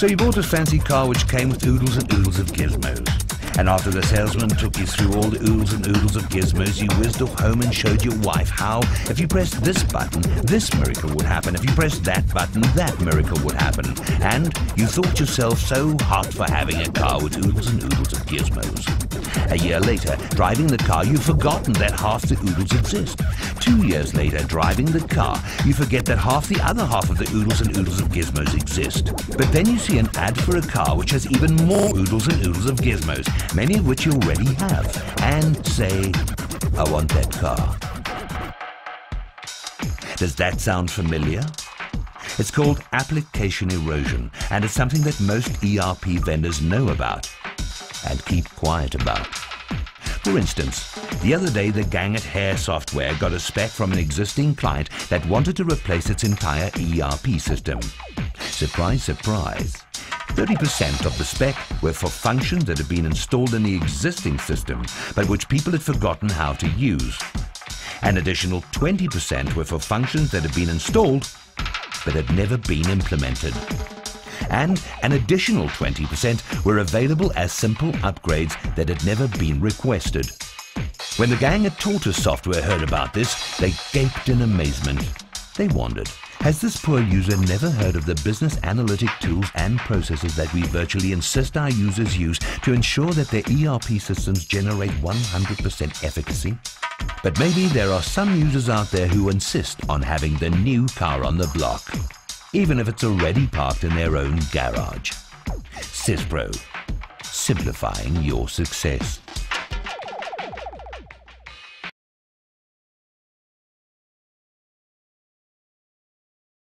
So you bought a fancy car which came with oodles and oodles of gizmos. And after the salesman took you through all the oodles and oodles of gizmos, you whizzed off home and showed your wife how, if you pressed this button, this miracle would happen. If you pressed that button, that miracle would happen. And you thought yourself so hot for having a car with oodles and oodles of gizmos. A year later, driving the car, you've forgotten that half the oodles exist. 2 years later, driving the car, you forget that half the other half of the oodles and oodles of gizmos exist. But then you see an ad for a car which has even more oodles and oodles of gizmos, many of which you already have, and say, I want that car. Does that sound familiar? It's called application erosion, and it's something that most ERP vendors know about and keep quiet about. For instance, the other day the gang at Hair Software got a spec from an existing client that wanted to replace its entire ERP system. Surprise, surprise. 30% of the spec were for functions that had been installed in the existing system, but which people had forgotten how to use. An additional 20% were for functions that had been installed, but had never been implemented. And an additional 20% were available as simple upgrades that had never been requested. When the gang at Tortoise Software heard about this, they gaped in amazement. They wondered, has this poor user never heard of the business analytic tools and processes that we virtually insist our users use to ensure that their ERP systems generate 100% efficacy? But maybe there are some users out there who insist on having the new car on the block, even if it's already parked in their own garage. Syspro, simplifying your success.